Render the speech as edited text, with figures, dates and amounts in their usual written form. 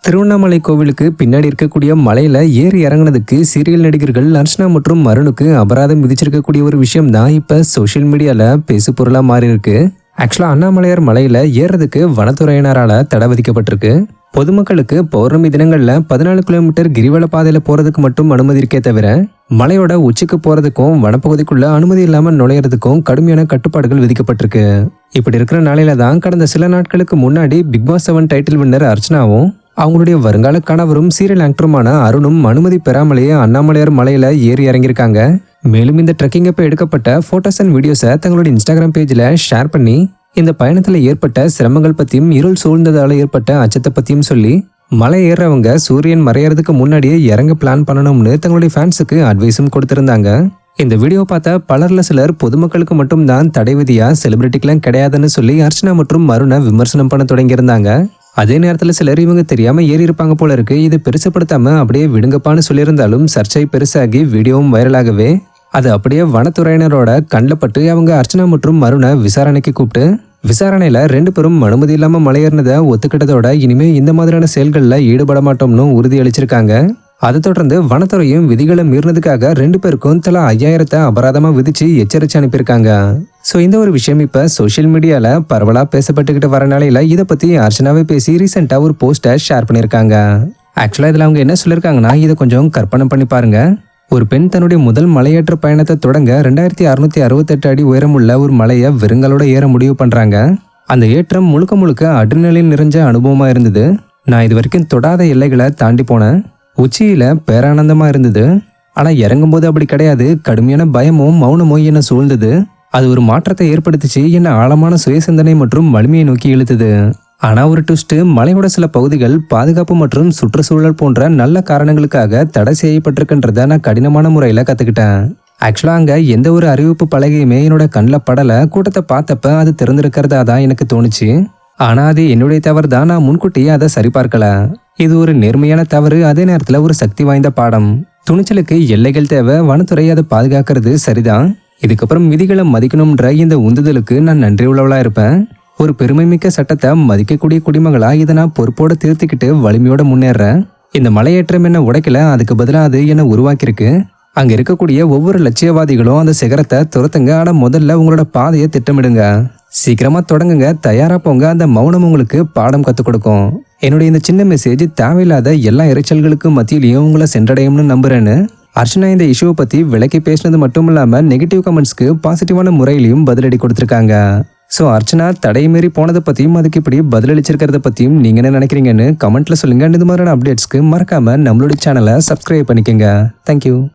திருவண்ணாமலை கோவிலுக்கு பின்னாடி இருக்கக்கூடிய மலையில ஏறி இறங்குனதுக்கு சீரியல் நடிகர்கள் அர்ச்சனா மற்றும் மருணுக்கு அபராதம் விதிச்சிருக்கக்கூடிய ஒரு விஷயம் தான் இப்ப சோசியல் மீடியால பேசு பொருளா மாறி இருக்கு. ஆக்சுவலா அண்ணாமலையார் மலையில ஏறதுக்கு வனத்துறையினரால தடை விதிக்கப்பட்டிருக்கு. பொதுமக்களுக்கு பௌர்ணமி தினங்கள்ல 14 கிலோமீட்டர் கிரிவல பாதையில போறதுக்கு மட்டும் அனுமதி இருக்கே தவிர மலையோட உச்சிக்கு போறதுக்கும் வனப்பகுதிக்குள்ள அனுமதி இல்லாம நுழையறதுக்கும் கடுமையான கட்டுப்பாடுகள் விதிக்கப்பட்டிருக்கு. இப்படி இருக்கிற நாளையில தான் கடந்த சில நாட்களுக்கு முன்னாடி பிக் பாஸ் 7 டைட்டில் வின்னர் அர்ச்சனாவும் அவங்களுடைய வருங்கால கணவரும் சீரியல் ஆக்டருமான அருணும் அனுமதி பெறாமலேயே அண்ணாமலையார் மலையில ஏறி இறங்கியிருக்காங்க. மேலும் இந்த ட்ரெக்கிங் அப்ப எடுக்கப்பட்ட போட்டோஸ் அண்ட் வீடியோஸை தங்களுடைய இன்ஸ்டாகிராம் பேஜ்ல ஷேர் பண்ணி இந்த பயணத்துல ஏற்பட்ட சிரமங்கள் பத்தியும் இருள் சூழ்ந்ததால ஏற்பட்ட அச்சத்தை பத்தியும் சொல்லி மலை ஏறவங்க சூரியன் மறையறதுக்கு முன்னாடியே இறங்க பிளான் பண்ணணும்னு தங்களுடைய ஃபேன்ஸுக்கு அட்வைஸும் கொடுத்திருந்தாங்க. இந்த வீடியோ பார்த்த பலர்ல சிலர் பொதுமக்களுக்கு மட்டும் தான் தடை விதியா செலிபிரிட்டிக்கெல்லாம் கிடையாதுன்னு சொல்லி அர்ச்சனா மற்றும் மருணை விமர்சனம் பண்ண தொடங்கியிருந்தாங்க. அதே நேரத்தில் சிலர் இவங்க தெரியாம ஏறி இருப்பாங்க போல இருக்கு, இதை பெருசுப்படுத்தாம அப்படியே விடுங்கப்பான்னு சொல்லியிருந்தாலும் சர்ச்சை பெருசாகி வீடியோவும் வைரலாகவே அது அப்படியே வனத்துறையினரோட கண்ணில் பட்டு அவங்க அர்ச்சனா மற்றும் மருணை விசாரணைக்கு கூப்பிட்டு விசாரணையில 2 பேரும் அனுமதி இல்லாம மலையேறினதை ஒத்துக்கிட்டதோட இனிமே இந்த மாதிரியான செயல்கள்ல ஈடுபட மாட்டோம்னு உறுதி அளிச்சிருக்காங்க. அதை தொடர்ந்து வனத்துறையும் விதிகளை மீறினதுக்காக 2 பேருக்கும் தலா 5000 அபராதமா விதிச்சு எச்சரிச்சு அனுப்பியிருக்காங்க. ஸோ இந்த ஒரு விஷயம் இப்ப சோசியல் மீடியால பரவலா பேசப்பட்டுக்கிட்டு வர நிலையில இதை பத்தி அர்ச்சனாவே பேசி ரீசெண்டா ஒரு போஸ்டை ஷேர் பண்ணியிருக்காங்க. ஆக்சுவலா இதுல அவங்க என்ன சொல்லியிருக்காங்கன்னா, இதை கொஞ்சம் கற்பனை பண்ணி பாருங்க. ஒரு பெண் தன்னுடைய முதல் மலையேற்ற பயணத்தை தொடங்க 2668 அடி உயரமுள்ள ஒரு மலையை வெறுங்களோட ஏற முடிவு பண்றாங்க. அந்த ஏற்றம் முழுக்க முழுக்க அட்ரினலின் நிறைஞ்ச அனுபவமா இருந்தது. நான் இது வரைக்கும் தொடாத எல்லைகளை தாண்டி போனேன். உச்சியில பேரானந்தமா இருந்தது. ஆனா இறங்கும்போது அப்படி கிடையாது. கடுமையான பயமும் மௌனமும் என்ன சூழ்ந்தது. அது ஒரு மாற்றத்தை ஏற்படுத்திச்சு. என்ன ஆழமான சுயசிந்தனை மற்றும் வலிமையை நோக்கி இழுத்தது. ஆனா ஒரு ட்விஸ்ட், மலையோட சில பகுதிகள் பாதுகாப்பு மற்றும் சுற்றுச்சூழல் போன்ற நல்ல காரணங்களுக்காக தடை செய்யப்பட்டிருக்குன்றத நான் கடினமான முறையில கத்துக்கிட்டேன். ஆக்சுவலா அங்க எந்த ஒரு அறிவிப்பு பலகையுமே என்னோட கண்ணில் படல. கூட்டத்தை பார்த்தப்ப அது திறந்திருக்கிறதா தான் எனக்கு தோணுச்சு. ஆனா அது என்னுடைய தவறு தான். நான் முன்கூட்டியே அதை சரிபார்க்கல. இது ஒரு நேர்மையான தவறு, அதே நேரத்துல ஒரு சக்தி வாய்ந்த பாடம். துணிச்சலுக்கு எல்லைகள் தேவை. வனத்துறை அதை பாதுகாக்கிறது சரிதான். இதுக்கப்புறம் விதிகளை மதிக்கணும்ன்ற இந்த உந்துதலுக்கு நான் நன்றி உள்ளவளா இருப்பேன். ஒரு பெருமைமிக்க சட்டத்தை மதிக்கக்கூடிய குடிமகளா இதை நான் பொறுப்போட தீர்த்துக்கிட்டு வலிமையோட முன்னேறேன். இந்த மலையேற்றம் என்ன உடைக்கல, அதுக்கு பதிலாக அது என்ன உருவாக்கியிருக்கு. அங்க இருக்கக்கூடிய ஒவ்வொரு லட்சியவாதிகளும் அந்த சிகரத்தை துரத்துங்க. ஆனா முதல்ல உங்களோட பாதையை திட்டமிடுங்க. சீக்கிரமா தொடங்குங்க, தயாரா போங்க. அந்த மௌனம் உங்களுக்கு பாடம் கத்துக் கொடுக்கும். என்னுடைய இந்த சின்ன மெசேஜ் தேவையில்லாத எல்லா இறைச்சல்களுக்கு மத்தியிலையும் உங்களை சென்றடையும்னு நம்புறேன்னு அர்ச்சனா இந்த இஷ்யூவை பத்தி விளக்கி பேசினது மட்டும் இல்லாம நெகட்டிவ் கமெண்ட்ஸ்க்கு பாசிட்டிவான முறையிலையும் பதிலடி கொடுத்திருக்காங்க. ஸோ அர்ச்சனா தடை மீறி போனதை பத்தியும் அதுக்கு இப்படி பதிலளிச்சிருக்கிறத பத்தியும் நீங்க என்ன நினைக்கிறீங்கன்னு கமெண்ட்ல சொல்லுங்க. இந்த மாதிரியான அப்டேட்ஸ்க்கு மறக்காம நம்மளுடைய சேனலை சப்ஸ்கிரைப் பண்ணிக்கோங்க. தேங்க்யூ.